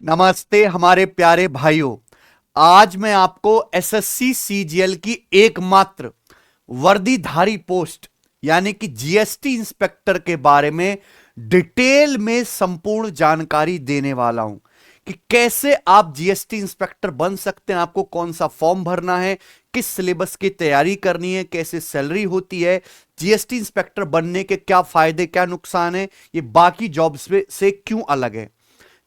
नमस्ते हमारे प्यारे भाइयों। आज मैं आपको एसएससी सीजीएल की एकमात्र वर्दीधारी पोस्ट यानी कि जीएसटी इंस्पेक्टर के बारे में डिटेल में संपूर्ण जानकारी देने वाला हूं कि कैसे आप जीएसटी इंस्पेक्टर बन सकते हैं, आपको कौन सा फॉर्म भरना है, किस सिलेबस की तैयारी करनी है, कैसे सैलरी होती है, जीएसटी इंस्पेक्टर बनने के क्या फायदे क्या नुकसान है, ये बाकी जॉब्स से क्यों अलग है।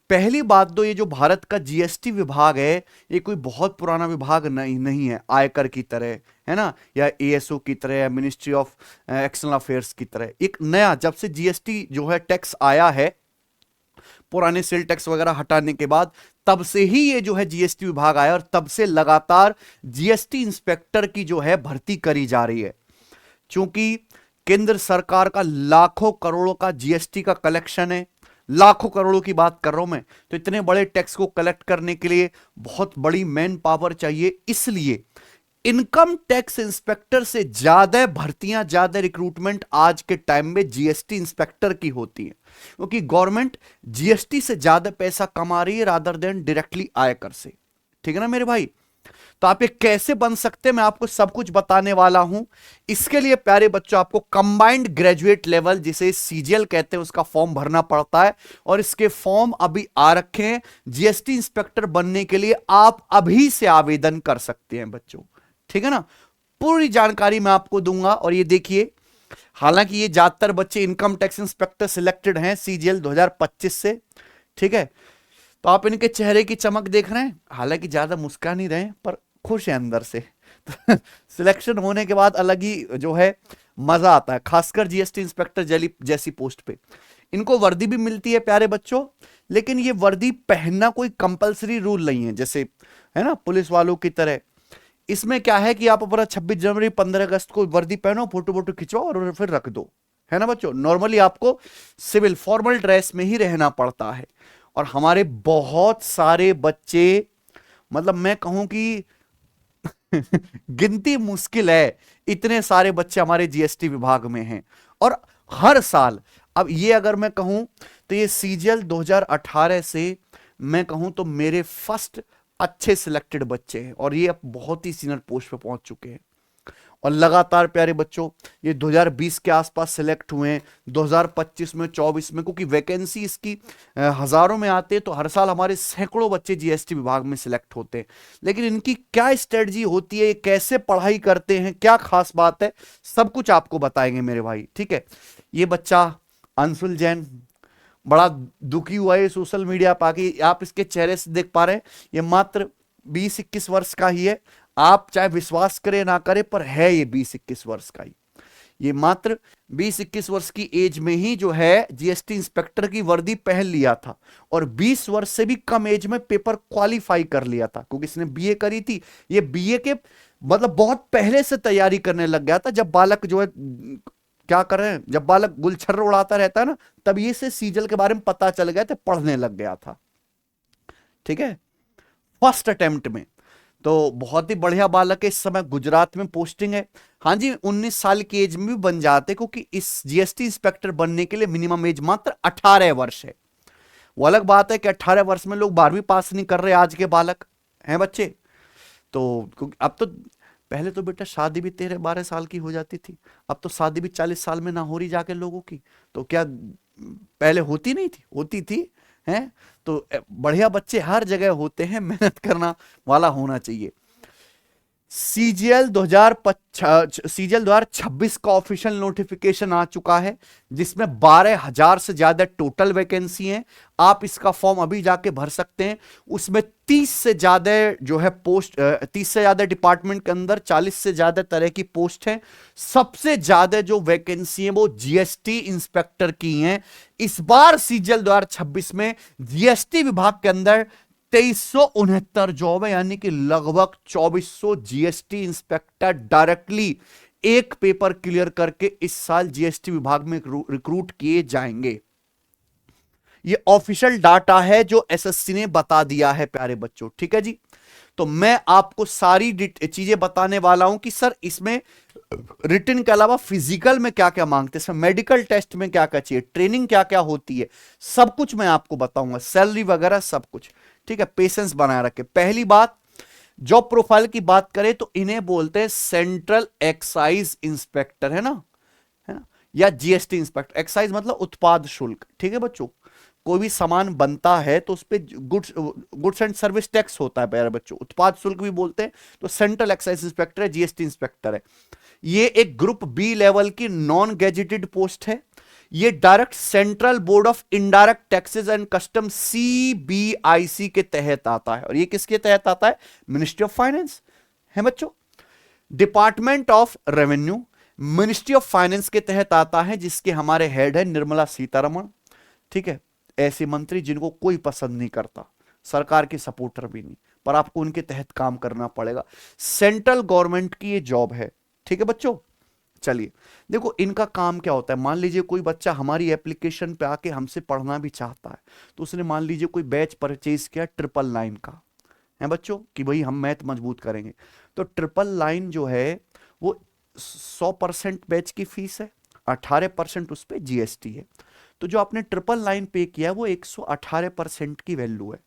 पहली बात तो ये जो भारत का जीएसटी विभाग है, ये कोई बहुत पुराना विभाग नहीं है, आयकर की तरह है ना, या एएसओ की तरह या मिनिस्ट्री ऑफ एक्सटर्नल अफेयर्स की तरह। एक नया जब से जीएसटी जो है टैक्स आया है, पुराने सेल टैक्स वगैरह हटाने के बाद, तब से ही ये जो है जीएसटी विभाग आया और तब से लगातार जीएसटी इंस्पेक्टर की जो है भर्ती करी जा रही है। क्योंकि केंद्र सरकार का लाखों करोड़ों का जीएसटी का कलेक्शन है, लाखों करोड़ों की बात कर रहा हूं मैं, तो इतने बड़े टैक्स को कलेक्ट करने के लिए बहुत बड़ी मैन पावर चाहिए। इसलिए इनकम टैक्स इंस्पेक्टर से ज्यादा भर्तियां, ज्यादा रिक्रूटमेंट आज के टाइम में जीएसटी इंस्पेक्टर की होती है, क्योंकि गवर्नमेंट जीएसटी से ज्यादा पैसा कमा रही है रादर देन डायरेक्टली आयकर से। ठीक है ना मेरे भाई। तो आप ये कैसे बन सकते हैं, मैं आपको सब कुछ बताने वाला हूं। इसके लिए प्यारे बच्चों, आपको कंबाइंड ग्रेजुएट लेवल जिसे सीजीएल कहते हैं उसका फॉर्म भरना पड़ता है, और इसके फॉर्म अभी आ रखे हैं। जीएसटी इंस्पेक्टर बनने के लिए आप अभी से आवेदन कर सकते हैं बच्चों। ठीक है ना। पूरी जानकारी मैं आपको दूंगा। और ये देखिए, हालांकि ये ज्यादातर बच्चे इनकम टैक्स इंस्पेक्टर सिलेक्टेड हैं सीजीएल 2025 से। ठीक है। तो आप इनके चेहरे की चमक देख रहे हैं, हालांकि ज्यादा मुस्कान ही रहे पर खुश है अंदर से। तो सिलेक्शन होने के बाद अलग ही जो है मजा आता है, खासकर जीएसटी इंस्पेक्टर जैसी पोस्ट पे। इनको वर्दी भी मिलती है प्यारे बच्चों, लेकिन ये वर्दी पहनना कोई कंपलसरी रूल नहीं है, जैसे है ना पुलिस वालों की तरह। इसमें क्या है कि आप अपना 26 जनवरी 15 अगस्त को वर्दी पहनो, फोटो वोटो खिंचवाओ और फिर रख दो, है ना बच्चों। नॉर्मली आपको सिविल फॉर्मल ड्रेस में ही रहना पड़ता है। और हमारे बहुत सारे बच्चे, मतलब मैं कहूं कि गिनती मुश्किल है, इतने सारे बच्चे हमारे जीएसटी विभाग में हैं। और हर साल, अब ये अगर मैं कहूं तो ये सीजीएल 2018 से मैं कहूं तो मेरे फर्स्ट अच्छे सिलेक्टेड बच्चे हैं, और ये अब बहुत ही सीनियर पोस्ट पे पहुंच चुके हैं। और लगातार प्यारे बच्चों ये 2020 के आसपास सिलेक्ट हुए हैं, 2025 में, 24 में, क्योंकि वैकेंसी इसकी हजारों में आते हैं, तो हर साल हमारे सैकड़ों बच्चे जीएसटी विभाग में सिलेक्ट होते हैं। लेकिन इनकी क्या स्ट्रेटजी होती है, ये कैसे पढ़ाई करते हैं, क्या खास बात है, सब कुछ आपको बताएंगे मेरे भाई। ठीक है। ये बच्चा अंशुल जैन बड़ा दुखी हुआ है सोशल मीडिया पाके, आप इसके चेहरे से देख पा रहे हैं, ये मात्र 20-21 वर्ष का ही है। आप चाहे विश्वास करें ना करें, पर है ये 20-21 वर्ष का ही। ये मात्र 20-21 वर्ष की एज में ही जो है जीएसटी इंस्पेक्टर की वर्दी पहन लिया था, और 20 वर्ष से भी कम एज में पेपर क्वालिफाई कर लिया था, क्योंकि इसने बीए करी थी। ये बीए के मतलब बहुत पहले से तैयारी करने लग गया था। जब बालक जो है क्या कर रहे हैं, जब बालक गुलछर्र उड़ाता रहता है ना, तब ये से सीजल के बारे में पता चल गया था, पढ़ने लग गया था। ठीक है। फर्स्ट अटेम्प्ट में तो बहुत ही बढ़िया बालक है। इस समय गुजरात में पोस्टिंग है। हाँ जी, 19 साल की एज में भी बन जाते, क्योंकि इस जीएसटी इंस्पेक्टर बनने के लिए मिनिमम एज मात्र 18 वर्ष है। वो अलग बात है कि 18 वर्ष में लोग 12वीं पास नहीं कर रहे आज के बालक हैं बच्चे। तो अब तो, पहले तो बेटा शादी भी 13-12 साल की हो जाती थी, अब तो शादी भी 40 साल में ना हो रही जाके लोगों की। तो क्या पहले होती नहीं थी, होती थी हैं। तो बढ़िया बच्चे हर जगह होते हैं, मेहनत करना वाला होना चाहिए। सीजीएल 2026 का ऑफिशियल नोटिफिकेशन आ चुका है, जिसमें 12,000 से ज्यादा टोटल वैकेंसी हैं। आप इसका फॉर्म अभी जाके भर सकते हैं। उसमें 30 से ज्यादा जो है पोस्ट, 30 से ज्यादा डिपार्टमेंट के अंदर 40 से ज्यादा तरह की पोस्ट है। सबसे ज्यादा जो वैकेंसी है वो जीएसटी इंस्पेक्टर की हैं। इस बार सीजीएल 2026 में जीएसटी विभाग के अंदर 2369 जॉब है, यानी कि लगभग 2400 जीएसटी इंस्पेक्टर डायरेक्टली एक पेपर क्लियर करके इस साल जीएसटी विभाग में रिक्रूट किए जाएंगे। ये ऑफिशियल डाटा है जो एसएससी ने बता दिया है प्यारे बच्चों। ठीक है जी। तो मैं आपको सारी चीजें बताने वाला हूं कि सर इसमें रिटन के अलावा फिजिकल में क्या क्या मांगते हैं, इसमें मेडिकल टेस्ट में क्या क्या चाहिए, ट्रेनिंग क्या क्या होती है, सब कुछ मैं आपको बताऊंगा, सैलरी वगैरह सब कुछ। ठीक है, पेशेंस बनाए रखे। पहली बात, जॉब प्रोफाइल की बात करें तो इन्हें बोलते हैं सेंट्रल एक्साइज इंस्पेक्टर, है ना, या जीएसटी इंस्पेक्टर। एक्साइज मतलब उत्पाद शुल्क। ठीक है बच्चों, कोई भी सामान बनता है तो उस पर गुड्स एंड सर्विस टैक्स होता है प्यारे बच्चों, उत्पाद शुल्क भी बोलते हैं। तो सेंट्रल एक्साइज इंस्पेक्टर है, जीएसटी इंस्पेक्टर है। ये एक ग्रुप बी लेवल की नॉन गेजेटेड पोस्ट है। ये direct central board of indirect taxes and custom CBIC के तहत आता है। और ये किसके तहत आता है? मिनिस्ट्री ऑफ फाइनेंस है बच्चों। Department of revenue ministry of finance के तहत आता है, जिसके हमारे हेड है निर्मला सीतारमण। ठीक है, ऐसे मंत्री जिनको कोई पसंद नहीं करता, सरकार के सपोर्टर भी नहीं, पर आपको उनके तहत काम करना पड़ेगा। सेंट्रल गवर्नमेंट की ये जॉब है। ठीक है बच्चों, चलिए देखो इनका काम क्या होता है। मान लीजिए कोई बच्चा हमारी एप्लीकेशन पे आके हमसे पढ़ना भी चाहता है, तो उसने मान लीजिए कोई बैच परचेज किया 999 का, है बच्चों, कि भाई हम मैथ मजबूत करेंगे। तो 999 जो है वो 100% बैच की फीस है, 18% उस पर जीएसटी है। तो जो आपने 999 पे किया वो 118% की वैल्यू है।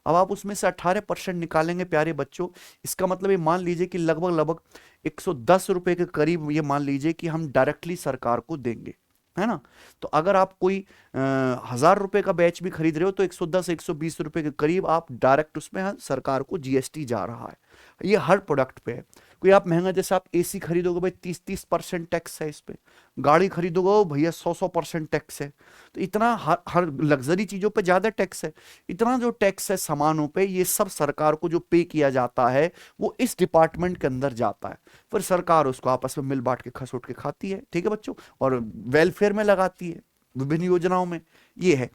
अब आप उसमें से 18% निकालेंगे प्यारे बच्चों, इसका मतलब ये मान लीजिए कि लगभग लगभग 110 रुपए के करीब ये मान लीजिए कि हम डायरेक्टली सरकार को देंगे, है ना। तो अगर आप कोई 1000 रुपए का बैच भी खरीद रहे हो तो 110-120 रुपए के करीब आप डायरेक्ट उसमें सरकार को जीएसटी जा रहा है। ये हर प्रोडक्ट पे है। कोई आप महंगा, जैसे आप एसी खरीदोगे भाई 30% टैक्स है इस पे, गाड़ी खरीदोगे भैया 100% टैक्स है। तो इतना हर लग्जरी चीजों पे ज्यादा टैक्स है। इतना जो टैक्स है सामानों पे, ये सब सरकार को जो पे किया जाता है वो इस डिपार्टमेंट के अंदर जाता है। फिर सरकार उसको आपस में मिल बांट के खसोट के खाती है। ठीक है बच्चों, और वेलफेयर में लगाती है, विभिन्न योजनाओं में। ये है।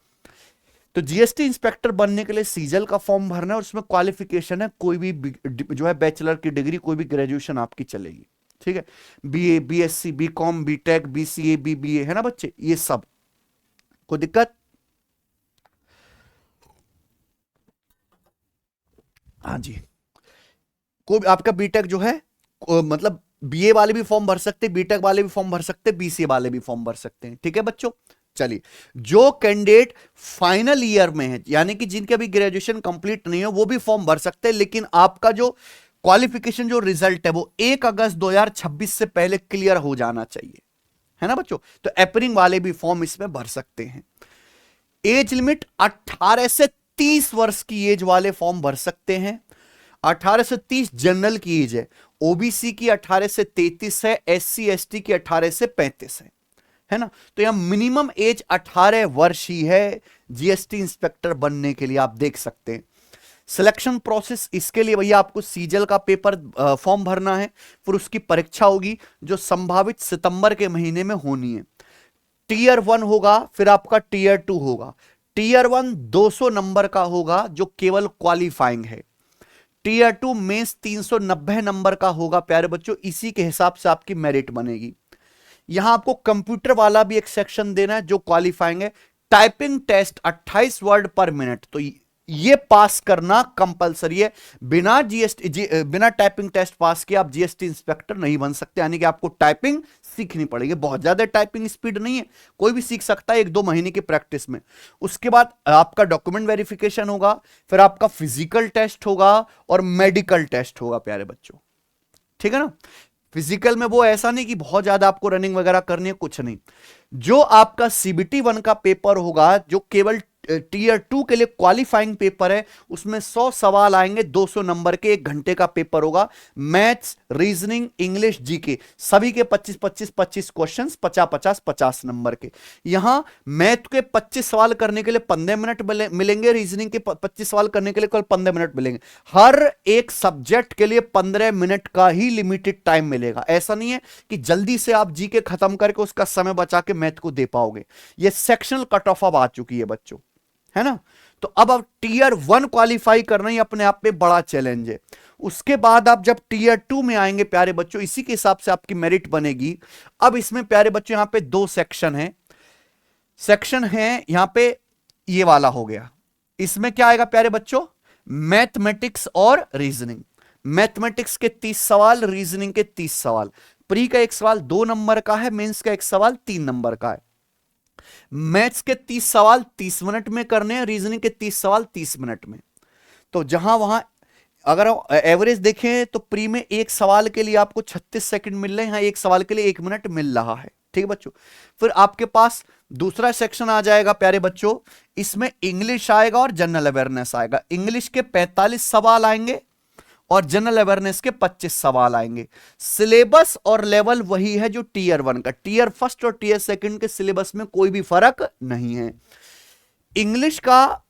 तो जीएसटी इंस्पेक्टर बनने के लिए सीजल का फॉर्म भरना है, और उसमें क्वालिफिकेशन है कोई भी जो है बैचलर की डिग्री, कोई भी ग्रेजुएशन आपकी चलेगी। ठीक है, BA, BSc, BCom, BTech, BCA, BBA, है ना बच्चे, ये सब। कोई दिक्कत? हाँ जी, कोई आपका बीटेक जो है, मतलब बीए वाले भी फॉर्म भर सकते, बीटेक वाले भी फॉर्म भर सकते, बीसीए वाले भी फॉर्म भर सकते हैं। ठीक है बच्चों, चलिए जो कैंडिडेट फाइनल ईयर में है, यानी कि जिनके अभी ग्रेजुएशन कंप्लीट नहीं हो, वो भी फॉर्म भर सकते हैं, लेकिन आपका जो क्वालिफिकेशन जो रिजल्ट है वो 1 अगस्त 2026 से पहले क्लियर हो जाना चाहिए, है ना बच्चों। तो एपरिंग वाले भी फॉर्म इसमें भर सकते हैं। एज लिमिट 18 से 30 वर्ष की एज वाले फॉर्म भर सकते हैं। 18 से 30 जनरल की एज है, ओबीसी की 18 से 33 है, एससी एसटी की 18 से 35 है ना। तो यहां मिनिमम एज 18 वर्ष ही है जीएसटी इंस्पेक्टर बनने के लिए, आप देख सकते हैं। सिलेक्शन प्रोसेस, इसके लिए भैया आपको सीजल का पेपर फॉर्म भरना है, फिर उसकी परीक्षा होगी जो संभावित सितंबर के महीने में होनी है। टीयर 1 होगा, फिर आपका टीयर 2 होगा। टीयर 1 200 नंबर का होगा जो केवल क्वालिफाइंग है। टीयर 2 मेंस 390 नंबर का होगा प्यारे बच्चों, इसी के हिसाब से आपकी मेरिट बनेगी। यहां आपको कंप्यूटर वाला भी एक सेक्शन देना है जो क्वालिफाइंग है। Typing test 28 word per minute, तो ये पास करना कंपलसरी है। बिना बिना टाइपिंग टेस्ट पास किए आप जीएसटी इंस्पेक्टर नहीं बन सकते, यानी कि आपको टाइपिंग सीखनी पड़ेगी। बहुत ज्यादा टाइपिंग स्पीड नहीं है, कोई भी सीख सकता है 1-2 महीने की प्रैक्टिस में। उसके बाद आपका डॉक्यूमेंट वेरिफिकेशन होगा, फिर आपका फिजिकल टेस्ट होगा और मेडिकल टेस्ट होगा प्यारे बच्चों। ठीक है ना। फिजिकल में वो ऐसा नहीं कि बहुत ज्यादा आपको रनिंग वगैरह करनी है, कुछ नहीं। जो आपका सीबीटी 1 का पेपर होगा, जो केवल टीयर 2 के लिए क्वालिफाइंग पेपर है, उसमें 100 सवाल आएंगे, 200 नंबर के, 1 घंटे का पेपर होगा। मैथ्स, रीजनिंग, इंग्लिश, जीके सभी के 25-25 क्वेश्चंस, 50-50 नंबर के। यहां मैथ के 25 सवाल करने के लिए 15 मिनट मिलेंगे, रीजनिंग के 25 सवाल करने के लिए केवल 15 मिनट मिलेंगे। हर एक सब्जेक्ट के लिए 15 मिनट का ही लिमिटेड टाइम मिलेगा। ऐसा नहीं है कि जल्दी से आप जीके खत्म करके उसका समय बचा के मैथ को दे पाओगे। यह सेक्शनल कट ऑफ अब आ चुकी है बच्चों, है ना। तो अब टीयर 1 क्वालिफाई करना ही अपने आप में बड़ा चैलेंज है। उसके बाद आप जब टीयर 2 में आएंगे प्यारे बच्चों, इसी के हिसाब से आपकी मेरिट बनेगी। अब इसमें प्यारे बच्चों यहां पे 2 सेक्शन है यहां पे, ये वाला हो गया। इसमें क्या आएगा प्यारे बच्चों, मैथमेटिक्स और रीजनिंग। मैथमेटिक्स के 30 सवाल, रीजनिंग के 30 सवाल। प्री का एक सवाल 2 नंबर का है, मेंस का एक सवाल 3 नंबर का है। मैथ्स के 30 सवाल 30 मिनट में करने हैं, रीजनिंग के 30 सवाल 30 मिनट में। तो जहां वहां अगर एवरेज देखें तो प्री में एक सवाल के लिए आपको 36 सेकंड मिल रहे हैं, यहां एक सवाल के लिए 1 मिनट मिल रहा है। ठीक है बच्चों। फिर आपके पास दूसरा सेक्शन आ जाएगा प्यारे बच्चों, इसमें इंग्लिश आएगा और जनरल अवेयरनेस आएगा। इंग्लिश के 45 सवाल आएंगे और जनरल अवेयरनेस के 25 सवाल आएंगे। सिलेबस और लेवल वही है जो टीयर 1 का। टीयर फर्स्ट और टीयर सेकंड के सिलेबस में कोई भी फर्क नहीं है। इंग्लिश का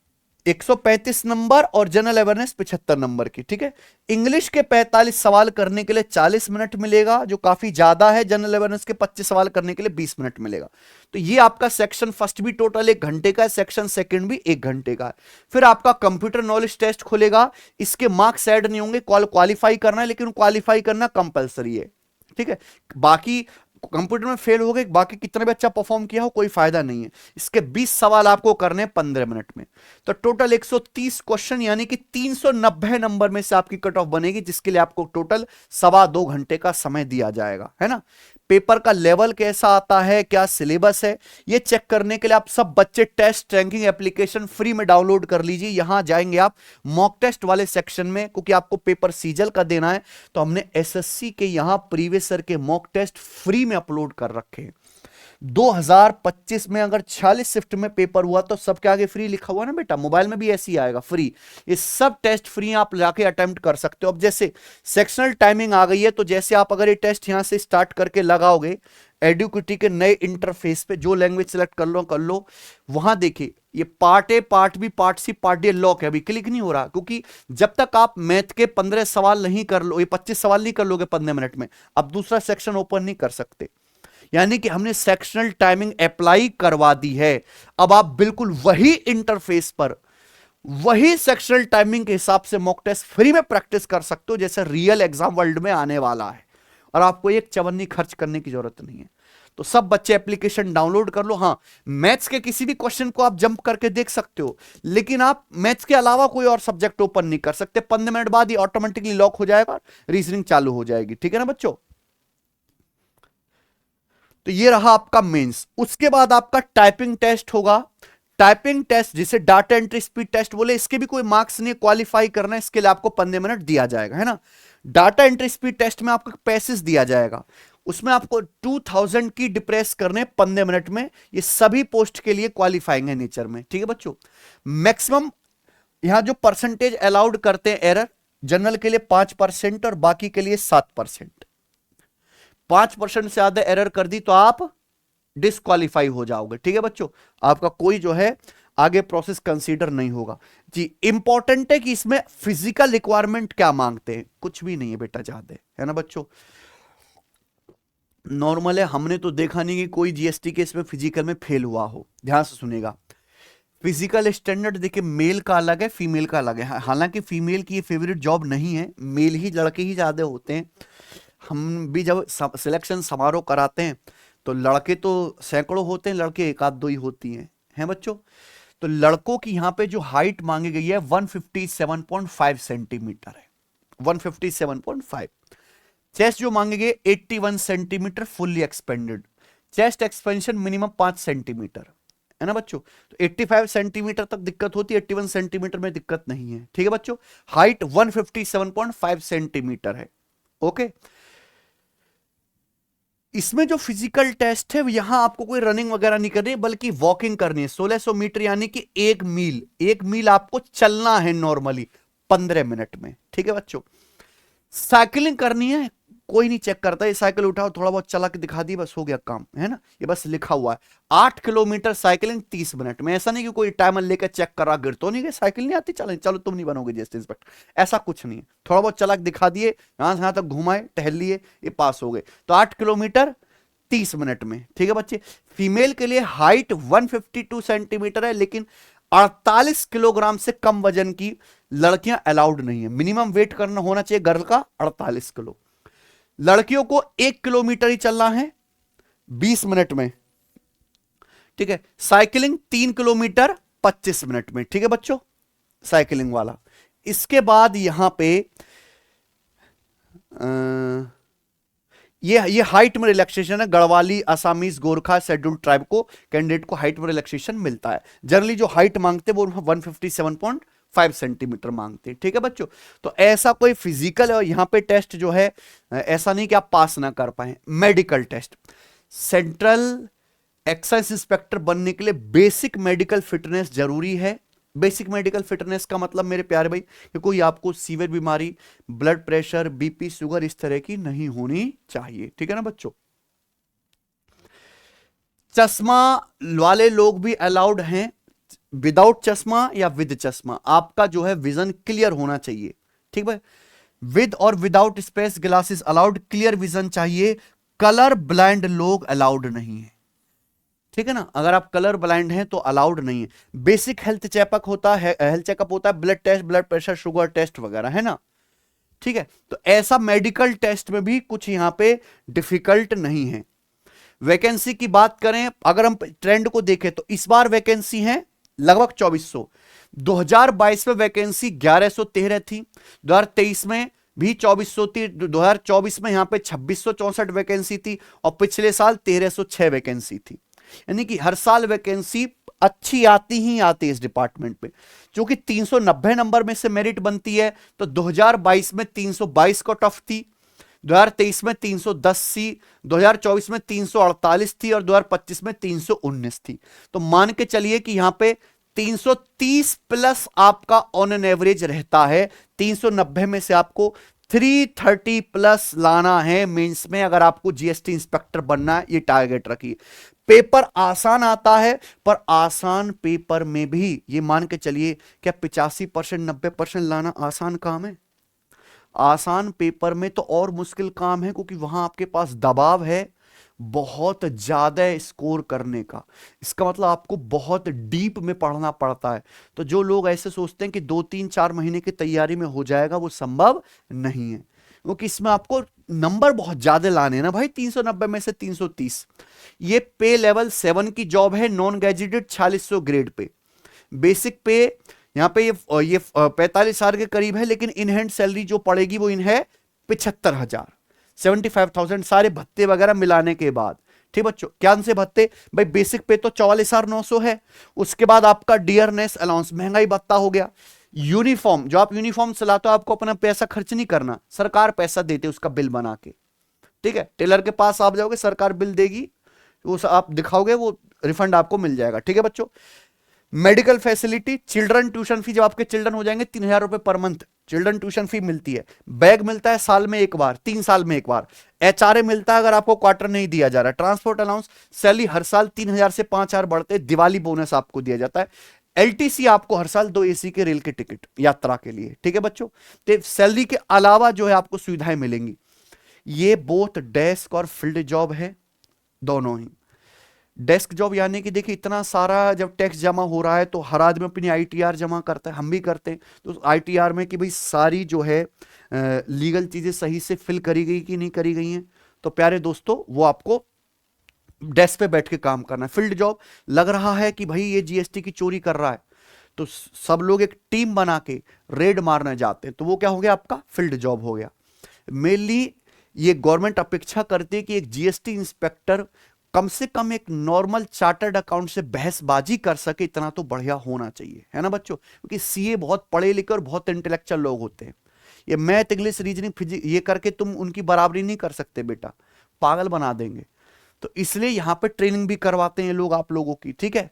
135 नंबर और जनरल अवेयरनेस 75 नंबर की। ठीक है। इंग्लिश के 45 सवाल करने के लिए 40 मिनट मिलेगा, जो काफी ज्यादा है। जनरल अवेयरनेस के 25 सवाल करने के लिए 20 मिनट मिलेगा। तो ये आपका सेक्शन फर्स्ट भी टोटल 1 घंटे का है, सेक्शन सेकंड भी 1 घंटे का है। फिर आपका कंप्यूटर नॉलेज टेस्ट खुलेगा। इसके मार्क्स ऐड नहीं होंगे, क्वालिफाई करना है, लेकिन क्वालिफाई करना कंपलसरी है। ठीक है। बाकी कंप्यूटर में फेल हो गए, बाकी कितना भी अच्छा परफॉर्म किया हो कोई फायदा नहीं है। इसके 20 सवाल आपको करने हैं 15 मिनट में। तो टोटल 130 क्वेश्चन, यानी कि 390 नंबर में से आपकी कट ऑफ बनेगी, जिसके लिए आपको टोटल 2.25 घंटे का समय दिया जाएगा, है ना। पेपर का लेवल कैसा आता है, क्या सिलेबस है, ये चेक करने के लिए आप सब बच्चे टेस्ट रैंकिंग एप्लीकेशन फ्री में डाउनलोड कर लीजिए। यहां जाएंगे आप मॉक टेस्ट वाले सेक्शन में, क्योंकि आपको पेपर सीजल का देना है, तो हमने एसएससी के यहां प्रीवियस ईयर के मॉक टेस्ट फ्री में अपलोड कर रखे हैं। 2025 में अगर 46 शिफ्ट में पेपर हुआ तो सबके आगे फ्री लिखा हुआ ना बेटा, मोबाइल में भी ऐसे ही आएगा फ्री। ये सब टेस्ट फ्री आप जाके अटेम्प्ट कर सकते हो। अब जैसे सेक्शनल टाइमिंग आ गई है, तो जैसे आप अगर ये टेस्ट यहां से स्टार्ट करके लगाओगे एडुकेटी के नए इंटरफेस पे, जो लैंग्वेज सेलेक्ट कर लो, वहां देखिए ये part A, part B, part C, part D lock है, अभी क्लिक नहीं हो रहा, क्योंकि जब तक आप मैथ के 15 सवाल नहीं कर लो, ये 25 सवाल नहीं कर लोगे 15 मिनट में, अब दूसरा सेक्शन ओपन नहीं कर सकते। यानी कि हमने सेक्शनल टाइमिंग अप्लाई करवा दी है। अब आप बिल्कुल वही इंटरफेस पर वही सेक्शनल टाइमिंग के हिसाब से मॉक टेस्ट फ्री में प्रैक्टिस कर सकते हो, जैसे रियल एग्जाम वर्ल्ड में आने वाला है, और आपको एक चवन्नी खर्च करने की जरूरत नहीं है। तो सब बच्चे एप्लीकेशन डाउनलोड कर लो। हां, मैथ्स के किसी भी क्वेश्चन को आप जंप करके देख सकते हो, लेकिन आप मैथ्स के अलावा कोई और सब्जेक्ट ओपन नहीं कर सकते। 15 मिनट बाद ही ऑटोमेटिकली लॉक हो जाएगा, रीजनिंग चालू हो जाएगी। ठीक है ना बच्चों। तो ये रहा आपका मेंस। उसके बाद आपका टाइपिंग टेस्ट होगा। टाइपिंग टेस्ट जिसे डाटा एंट्री स्पीड टेस्ट बोले, इसके भी कोई मार्क्स नहीं, क्वालिफाई करना है, इसके लिए आपको 15 मिनट दिया जाएगा, है ना। डाटा एंट्री स्पीड टेस्ट में आपको पैसेज दिया जाएगा, उसमें आपको 2000 की डिप्रेस करने 15 मिनट में। ये सभी पोस्ट के लिए क्वालिफाइंग है नेचर में। ठीक है बच्चों। मैक्सिमम यहां जो परसेंटेज अलाउड करते हैं एरर, जनरल के लिए 5% और बाकी के लिए 7%। 5% से ज्यादा एरर कर दी तो आप डिस्क्वालीफाई हो जाओगे। ठीक है बच्चों। आपका कोई जो है आगे प्रोसेस कंसीडर नहीं होगा जी। इंपॉर्टेंट है कि इसमें फिजिकल रिक्वायरमेंट क्या मांगते हैं, कुछ भी नहीं है बेटा ज्यादा, है ना बच्चों। नॉर्मल है, हमने तो देखा नहीं कि कोई जीएसटी के इसमें फिजिकल में फेल हुआ हो। ध्यान से सुनेगा। फिजिकल स्टैंडर्ड देखिए, मेल का अलग है, फीमेल का अलग है। हालांकि फीमेल की ये फेवरेट जॉब नहीं है, मेल ही, लड़के ही ज्यादा होते हैं। हम भी जब सिलेक्शन समारोह कराते हैं तो लड़के तो सैकड़ों होते हैं, लड़के एक आध दो ही होती हैं बच्चों। तो लड़कों की यहां पे जो हाइट मांगी गई है 157.5 सेंटीमीटर है, 157.5। चेस्ट जो मांगे गए 81 centimetre fully expanded. Chest expansion minimum 5 centimetre, है ना बच्चों। तो 85 सेंटीमीटर तक दिक्कत होती है, 81 सेंटीमीटर में दिक्कत नहीं है। ठीक है बच्चों। हाइट 157.5 सेंटीमीटर है। ओके। इसमें जो फिजिकल टेस्ट है, यहां आपको कोई रनिंग वगैरह नहीं करनी, बल्कि वॉकिंग करनी है 1600 मीटर, यानी कि 1 मील आपको चलना है नॉर्मली 15 मिनट में। ठीक है बच्चों। साइकिलिंग करनी है, कोई नहीं चेक करता, ये साइकिल उठाओ थोड़ा बहुत चला के दिखा दी, बस हो गया काम, है ना। ये बस लिखा हुआ है 8 किलोमीटर साइकिलिंग 30 मिनट में। ऐसा नहीं कि कोई टाइमर लेकर चेक कर रहा, गिर तो नहीं गए, साइकिल नहीं आती, चलो चलो तुम नहीं बनोगे जैसे इंस्पेक्टर, ऐसा कुछ नहीं है। थोड़ा बहुत चला के दिखा दिए, यहां से यहां तक घुमाए, टहल लिए, ये पास हो गए। तो 8 किलोमीटर 30 मिनट में। ठीक है बच्चे। फीमेल के लिए हाइट 152 सेंटीमीटर है, लेकिन 48 किलोग्राम से कम वजन की लड़कियां अलाउड नहीं है। मिनिमम वेट करना होना चाहिए गर्ल का 48 किलो। लड़कियों को 1 किलोमीटर ही चलना है 20 मिनट में। ठीक है। साइकिलिंग 3 किलोमीटर 25 मिनट में। ठीक है बच्चों। साइकिलिंग वाला इसके बाद यहां पे ये हाइट में रिलैक्सेशन है। Garhwali, Assamese, Gorkha, scheduled tribe को कैंडिडेट को हाइट में रिलैक्सेशन मिलता है। जनरली जो हाइट मांगते हैं वो 157.5 सेंटीमीटर मांगते हैं। ठीक है बच्चों, तो ऐसा कोई फिजिकल और यहां पे टेस्ट जो है ऐसा नहीं कि आप पास ना कर पाए। Medical test, central excise inspector बनने के लिए बेसिक मेडिकल फिटनेस जरूरी है। बेसिक मेडिकल फिटनेस का मतलब मेरे प्यारे भाई कि कोई आपको सीवियर बीमारी, ब्लड प्रेशर, बीपी, शुगर इस तरह की नहीं होनी चाहिए। ठीक है ना बच्चों। चश्मा वाले लोग भी अलाउड हैं, विदाउट चश्मा या विद चश्मा। आपका जो है विजन क्लियर होना चाहिए। ठीक है, विद और without space glasses allowed, clear vision चाहिए। कलर ब्लाइंड लोग अलाउड नहीं है। ठीक है ना, अगर आप कलर ब्लाइंड हैं तो अलाउड नहीं है। बेसिक हेल्थ चेकअप होता है, हेल्थ चेकअप होता है, blood test, blood pressure, sugar test वगैरह, है ना। ठीक है, तो ऐसा मेडिकल टेस्ट में भी कुछ यहां पे डिफिकल्ट नहीं है। वैकेंसी की बात करें, अगर हम ट्रेंड को देखें तो इस बार वैकेंसी है लगभग 2400। 2022 में वैकेंसी 1113 थी, 2023 में भी 2400 थी, 2024 में यहां पे 2664 वैकेंसी थी और पिछले साल 1306 वैकेंसी थी। यानी कि हर साल वैकेंसी अच्छी आती ही आती है इस डिपार्टमेंट में। क्योंकि 390 नंबर में से मेरिट बनती है, तो 2022 में 322 कट ऑफ थी, 2023 में 310 थी, 2024 में 348 थी और 2025 में 319 थी। तो मान के चलिए कि यहां पे 330 प्लस आपका ऑन एन एवरेज रहता है। 390 में से आपको 330 प्लस लाना है मेंस में, अगर आपको जीएसटी इंस्पेक्टर बनना है। ये टारगेट रखिए। पेपर आसान आता है, पर आसान पेपर में भी ये मान के चलिए क्या 85% 90% लाना आसान काम है? आसान पेपर में तो और मुश्किल काम है, क्योंकि वहां आपके पास दबाव है बहुत ज्यादा स्कोर करने का। इसका मतलब आपको बहुत डीप में पढ़ना पड़ता है। तो जो लोग ऐसे सोचते हैं कि 2-3-4 महीने की तैयारी में हो जाएगा, वो संभव नहीं है, क्योंकि इसमें आपको नंबर बहुत ज्यादा लाने हैं ना भाई। 390 में से 330। ये पे लेवल 7 की जॉब है, non graduated 4600 grade pay. Basic पे यहां पे ये 45,000 के करीब है, लेकिन इन हैंड सैलरी जो पड़ेगी वो इन है 75,000, 75,000 सारे भत्ते वगैरह मिलाने के बाद। ठीक बच्चों, क्या से भत्ते भाई? बेसिक पे तो 44,900 है, उसके बाद आपका डियरनेस अलाउंस, महंगाई भत्ता हो गया। यूनिफॉर्म, जो आप यूनिफॉर्म चलाते हो आपको अपना पैसा खर्च नहीं करना, सरकार पैसा देते उसका बिल बना के। ठीक है, टेलर के पास आप जाओगे, सरकार बिल देगी, उस आप दिखाओगे, वो रिफंड आपको मिल जाएगा। ठीक है बच्चों। Medical facility, children tuition fee, जब आपके चिल्ड्रन हो जाएंगे 3,000 रुपए per month children tuition fee मिलती है। बैग मिलता है साल में एक बार, 3 साल में एक बार। एचआरए मिलता है अगर आपको क्वार्टर नहीं दिया जा रहा है। ट्रांसपोर्ट अलाउंस, सैलरी हर साल 3,000 से 5,000 बढ़ते। दिवाली बोनस आपको दिया जाता है। एलटीसी आपको हर साल 2 एसी के रेल के टिकट यात्रा के लिए। ठीक है बच्चों, तो सैलरी के अलावा जो है आपको सुविधाएं मिलेंगी। ये बोथ डेस्क और फील्ड जॉब है, दोनों ही। डेस्क जॉब यानी कि देखिए इतना सारा जब टैक्स जमा हो रहा है तो हर आदमी अपनी आईटीआर जमा करता है, हम भी करते हैं। तो आईटीआर में कि भाई सारी जो है लीगल चीजें सही से फिल करी गई कि नहीं करी गई हैं, तो प्यारे दोस्तों वो आपको डेस्क पे बैठ के काम करना है। फील्ड जॉब, लग रहा है कि भाई ये जीएसटी की चोरी कर रहा है, तो सब लोग एक टीम बना के रेड मारने जाते हैं, तो वो क्या हो गया? आपका फील्ड जॉब हो गया। मेनली ये गवर्नमेंट अपेक्षा करती है कि एक जीएसटी इंस्पेक्टर कम से कम एक नॉर्मल चार्टर्ड अकाउंट से बहसबाजी कर सके, इतना तो बढ़िया होना चाहिए, है ना बच्चों। क्योंकि सीए बहुत पढ़े लिखे और बहुत इंटेलेक्चुअल लोग होते हैं। ये मैथ, इंग्लिश, रीजनिंग, फिजिक्स ये करके तुम उनकी बराबरी नहीं कर सकते बेटा, पागल बना देंगे। तो इसलिए यहां पे ट्रेनिंग भी करवाते हैं लोग आप लोगों की। ठीक है,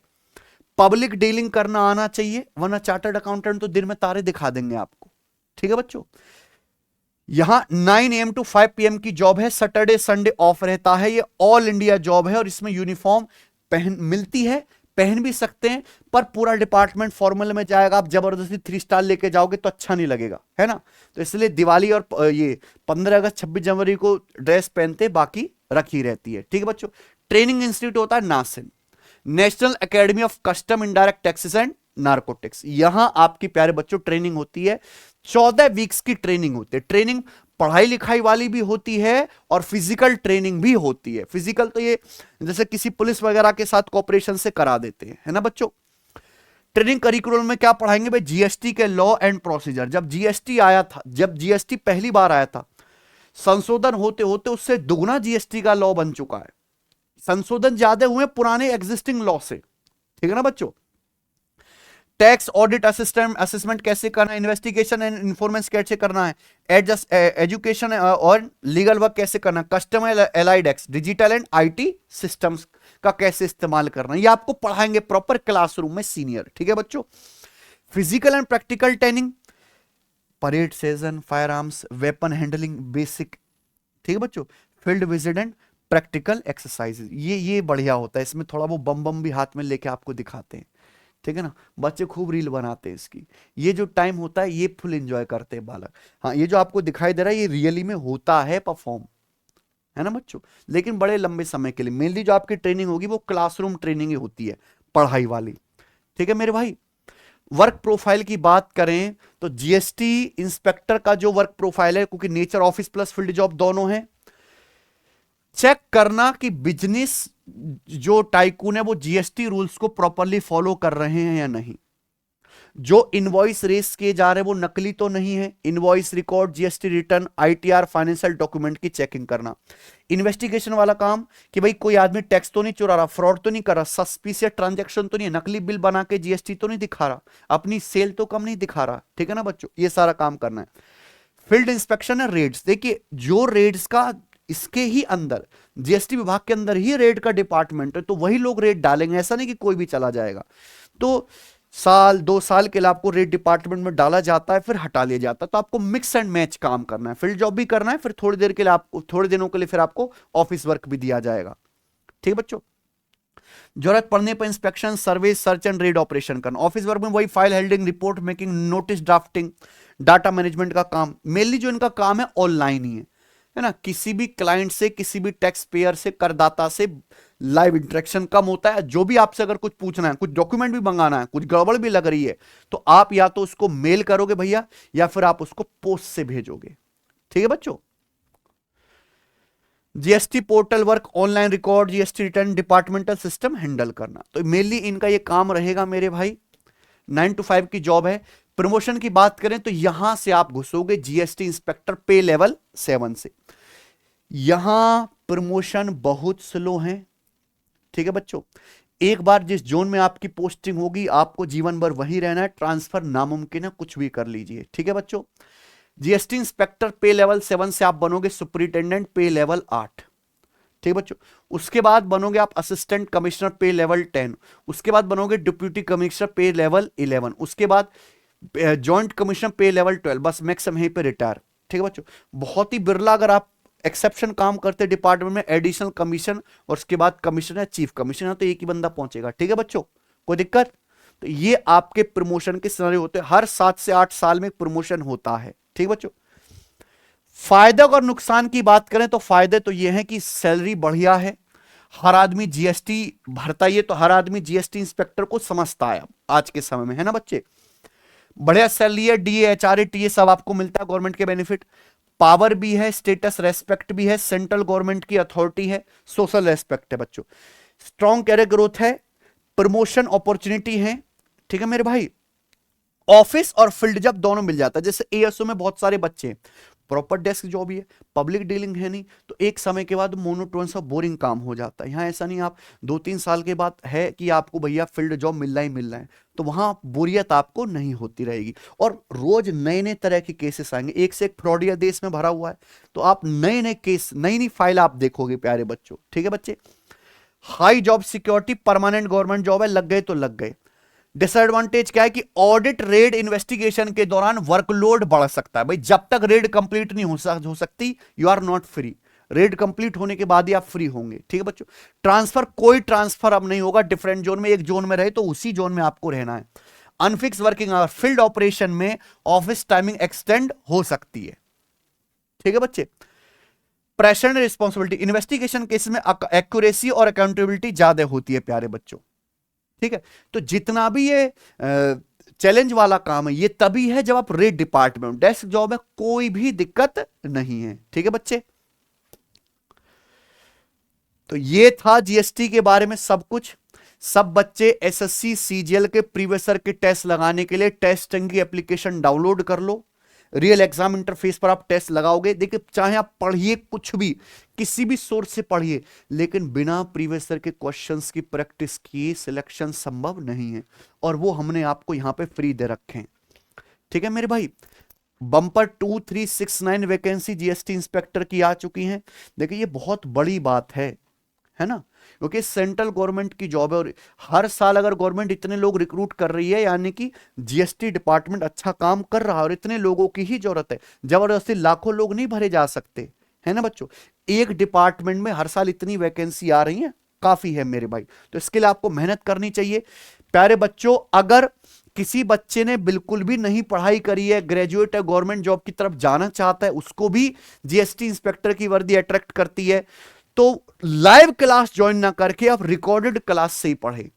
पब्लिक डीलिंग करना आना चाहिए, वरना चार्टर्ड अकाउंटेंट तो दिन में तारे दिखा देंगे आपको। ठीक है बच्चों, यहां 9 AM to 5 PM की जॉब है, सैटरडे संडे ऑफ रहता है। ये ऑल इंडिया जॉब है और इसमें यूनिफॉर्म पहन मिलती है, पहन भी सकते हैं, पर पूरा डिपार्टमेंट फॉर्मल में जाएगा। आप जबरदस्ती 3 स्टार लेके जाओगे तो अच्छा नहीं लगेगा, है ना। तो इसलिए दिवाली और ये 15 अगस्त 26 जनवरी को ड्रेस पहनते, बाकी रखी रहती है। ठीक है बच्चों। ट्रेनिंग इंस्टीट्यूट होता है NACIN, national academy of custom indirect taxes and narcotics. यहां आपकी प्यारे बच्चों ट्रेनिंग होती है, 14 वीक्स की ट्रेनिंग होती है। ट्रेनिंग पढ़ाई लिखाई वाली भी होती है और फिजिकल ट्रेनिंग भी होती है। फिजिकल तो ये जैसे किसी पुलिस वगैरह के साथ कोऑपरेशन से करा देते हैं, है ना बच्चों। ट्रेनिंग करिकुलम में क्या पढ़ाएंगे भाई? जीएसटी के लॉ एंड प्रोसीजर। जब जीएसटी आया था, जब जीएसटी पहली बार आया था, संशोधन होते होते उससे दुगना जीएसटी का लॉ बन चुका है। संशोधन ज्यादा हुए पुराने एग्जिस्टिंग लॉ से, ठीक है ना बच्चों। टैक्स ऑडिट असेसमेंट कैसे करना है, इन्वेस्टिगेशन एंड इन्फॉर्मेंस कैसे करना है, एडजस्ट एजुकेशन और लीगल वर्क कैसे करना है, customer allied act, digital and IT systems का कैसे इस्तेमाल करना है, ये आपको पढ़ाएंगे प्रॉपर क्लासरूम में सीनियर, ठीक है बच्चों। Physical and practical training, parade session, fire arms, weapon handling basic, ठीक है बच्चों। Field visit and practical exercises, ये बढ़िया होता है। इसमें थोड़ा वो बम बम भी हाथ में लेके आपको दिखाते हैं, ठीक है ना। बच्चे खूब रील बनाते हैं इसकी। ये जो टाइम होता है ये फुल एंजॉय करते हैं बालक। हाँ, ये जो आपको दिखाई दे रहा है ये रियली में होता है परफॉर्म, है ना बच्चों, लेकिन बड़े लंबे समय के लिए। मेनली जो आपकी ट्रेनिंग होगी वो क्लासरूम ट्रेनिंग ही होती है, पढ़ाई वाली, ठीक है मेरे भाई। वर्क प्रोफाइल की बात करें तो जीएसटी इंस्पेक्टर का जो वर्क प्रोफाइल है, क्योंकि nature office plus field job दोनों है, चेक करना कि बिजनेस जो टाइकून है वो जीएसटी रूल्स को प्रॉपरली फॉलो कर रहे हैं या नहीं। जो इनवॉइस रेस किए जा रहे हैं वो नकली तो नहीं है। Invoice record, GST return, ITR, financial document की चेकिंग करना। इन्वेस्टिगेशन वाला काम कि भाई कोई आदमी टैक्स तो नहीं चुरा रहा, फ्रॉड तो नहीं कर रहा, सस्पिशियस ट्रांजैक्शन तो नहीं है, नकली बिल बना के जीएसटी तो नहीं दिखा रहा, अपनी सेल तो कम नहीं दिखा रहा, ठीक है ना बच्चों, ये सारा काम करना है। फील्ड इंस्पेक्शन है, रेड्स। देखिए जो रेड्स का इसके ही अंदर जीएसटी विभाग के अंदर ही रेड का डिपार्टमेंट है, तो वही लोग रेड डालेंगे, ऐसा नहीं कि कोई भी चला जाएगा। तो साल 2 साल के लिए आपको रेड डिपार्टमेंट में डाला जाता है, फिर हटा लिया जाता है। तो आपको मिक्स एंड मैच काम करना है, फील्ड जॉब भी करना है, फिर थोड़ी देर के लिए आपको, थोड़े दिनों के लिए फिर आपको ऑफिस वर्क भी दिया जाएगा, ठीक है बच्चों। जरूरत पड़ने पर inspection, survey, search and red operation करना। ऑफिस वर्क में वही file हेल्डिंग, report making, notice drafting, data management का काम। मेनली जो इनका काम है ऑनलाइन ही है ना। किसी भी क्लाइंट से, किसी भी टैक्स पेयर से, करदाता से लाइव इंटरेक्शन कम होता है। जो भी आपसे अगर कुछ पूछना है, कुछ डॉक्यूमेंट भी मंगाना है, कुछ गड़बड़ भी लग रही है, तो आप या तो उसको मेल करोगे भैया, या फिर आप उसको पोस्ट से भेजोगे, ठीक है बच्चों। GST portal work, online record, GST return, departmental system handle करना। तो मेनली इनका ये काम रहेगा मेरे भाई। 9 to 5 की जॉब है। प्रमोशन की बात करें तो यहां से आप घुसोगे जीएसटी इंस्पेक्टर पे लेवल 7 से। यहां प्रमोशन बहुत स्लो है, ठीक है बच्चों। एक बार जिस जोन में आपकी पोस्टिंग होगी आपको जीवन भर वहीं रहना है, ट्रांसफर नामुमकिन है, कुछ भी कर लीजिए, ठीक है बच्चों। जीएसटी इंस्पेक्टर पे लेवल 7 से आप बनोगे सुपरिटेंडेंट पे लेवल 8, ठीक है बच्चों। उसके बाद बनोगे आप असिस्टेंट कमिश्नर पे लेवल 10, उसके बाद बनोगे डिप्यूटी कमिश्नर पे लेवल 11, उसके बाद जॉइंट कमिश्नर पे लेवल 12, बस मैक्सिमम यहीं पे रिटायर, ठीक है बच्चों। बहुत ही बिरला अगर आप एक्सेप्शन काम करते डिपार्टमेंट में, एडिशनल कमीशन और उसके बाद कमिश्नर या चीफ कमिश्नर, तो एक ही बंदा पहुंचेगा, ठीक है बच्चों, कोई दिक्कत। तो ये आपके प्रमोशन के सिनारियो होते हैं, हर 7 से 8 साल में प्रमोशन होता है, ठीक बच्चों। फायदे और नुकसान की बात करें तो फायदे तो ये हैं कि सैलरी बढ़िया है, हर आदमी जीएसटी भरता ही है, तो हर आदमी जीएसटी इंस्पेक्टर को समझता है आज के समय में, है ना बच्चे। बढ़िया सैलरी है, डीए, एचआरए, टीए सब आपको मिलता है, गवर्नमेंट के बेनिफिट। पावर भी है, स्टेटस रेस्पेक्ट भी है, सेंट्रल गवर्नमेंट की अथॉरिटी है, सोशल रेस्पेक्ट है बच्चों। स्ट्रॉन्ग कैरियर ग्रोथ है, प्रमोशन अपॉर्चुनिटी है, ठीक है मेरे भाई। ऑफिस और फील्ड जब दोनों मिल जाता है, जैसे एएसओ में बहुत सारे बच्चे हैं, प्रॉपर डेस्क जॉब ही है, पब्लिक डीलिंग है नहीं, तो एक समय के बाद मोनोटोनस और बोरिंग काम हो जाता है। यहाँ ऐसा नहीं, आप 2-3 साल के बाद है कि आपको भैया फील्ड जॉब मिलना ही मिलना है, तो वहां बोरियत आपको नहीं होती रहेगी। और रोज नए नए तरह के केसेस आएंगे, एक से एक फ्रॉडिया देश में भरा हुआ है, तो आप नए नए केस, नई नई फाइल आप देखोगे प्यारे बच्चों, ठीक है बच्चे। High job security, permanent government job है, लग गए तो लग गए। डिसएडवांटेज क्या है कि ऑडिट, रेड, इन्वेस्टिगेशन के दौरान वर्कलोड बढ़ सकता है भाई। जब तक रेड कंप्लीट नहीं हो सकती, you are not free. Raid complete होने के बाद ही आप फ्री होंगे, ठीक है बच्चों। ट्रांसफर, कोई ट्रांसफर अब नहीं होगा डिफरेंट जोन में, एक जोन में रहे तो उसी जोन में आपको रहना है। Unfix working hour, field operation में ऑफिस टाइमिंग एक्सटेंड हो सकती है, ठीक है बच्चे। Pressure and responsibility, investigation case में एक्यूरेसी और अकाउंटेबिलिटी ज्यादा होती है प्यारे बच्चों, ठीक है। तो जितना भी ये चैलेंज वाला काम है, ये तभी है जब आप रेड डिपार्टमेंट, डेस्क जॉब है, कोई भी दिक्कत नहीं है, ठीक है बच्चे। तो ये था जीएसटी के बारे में सब कुछ। सब बच्चे एसएससी सीजीएल के प्रीवियस ईयर के टेस्ट लगाने के लिए टेस्टिंग की एप्लीकेशन डाउनलोड कर लो। रियल एग्जाम इंटरफेस पर आप टेस्ट लगाओगे। देखिए, चाहे आप पढ़िए कुछ भी, किसी भी सोर्स से पढ़िए, लेकिन बिना प्रीवियस ईयर के क्वेश्चंस की प्रैक्टिस किए सिलेक्शन संभव नहीं है, और वो हमने आपको यहां पे फ्री दे रखे हैं। ठीक है मेरे भाई, बम्पर 2369 वैकेंसी जीएसटी इंस्पेक्टर की आ चुकी हैं। देखिए, ये बहुत बड़ी बात है ना, क्योंकि सेंट्रल गवर्नमेंट की जॉब है, और हर साल अगर गवर्नमेंट इतने लोग रिक्रूट कर रही है, यानी कि जीएसटी डिपार्टमेंट अच्छा काम कर रहा है, और इतने लोगों की ही जरूरत है। जबरदस्ती लाखों लोग नहीं भरे जा सकते, है ना बच्चों। एक डिपार्टमेंट में हर साल इतनी वैकेंसी आ रही है, काफी है मेरे भाई। तो इसके लिए आपको मेहनत करनी चाहिए प्यारे बच्चों। अगर किसी बच्चे ने बिल्कुल भी नहीं पढ़ाई करी है, ग्रेजुएट है, गवर्नमेंट जॉब की तरफ जाना चाहता है, उसको भी जीएसटी इंस्पेक्टर की वर्दी अट्रैक्ट करती है, तो लाइव क्लास ज्वाइन ना करके आप रिकॉर्डेड क्लास से ही पढ़े।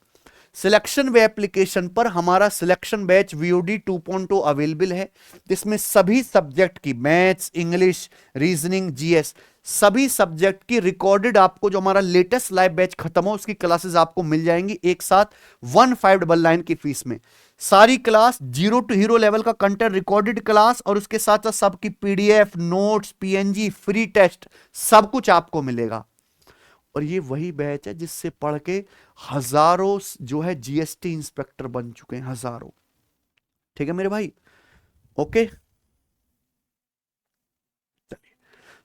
सिलेक्शन वे एप्लीकेशन पर हमारा सिलेक्शन बैच वीओडी 2.0 अवेलेबल है, जिसमें सभी सब्जेक्ट की मैथ्स, इंग्लिश, रीजनिंग, जीएस, सभी सब्जेक्ट की रिकॉर्डेड, आपको जो हमारा लेटेस्ट लाइव बैच खत्म हो उसकी क्लासेस आपको मिल जाएंगी एक साथ 1599 की फीस में। सारी class zero to hero level का कंटेंट, रिकॉर्डेड क्लास, और उसके साथ साथ सबकी PDF, notes, PNG, free test, सब कुछ आपको मिलेगा। और ये वही बैच है जिससे पढ़ के हजारों जो है जीएसटी इंस्पेक्टर बन चुके हैं, हजारों। ठीक है मेरे भाई, ओके। चलिए,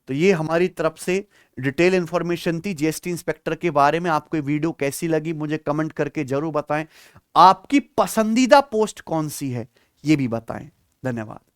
तो ये हमारी तरफ से डिटेल इंफॉर्मेशन थी जीएसटी इंस्पेक्टर के बारे में। आपको ये वीडियो कैसी लगी मुझे कमेंट करके जरूर बताएं। आपकी पसंदीदा पोस्ट कौन सी है ये भी बताएं। धन्यवाद।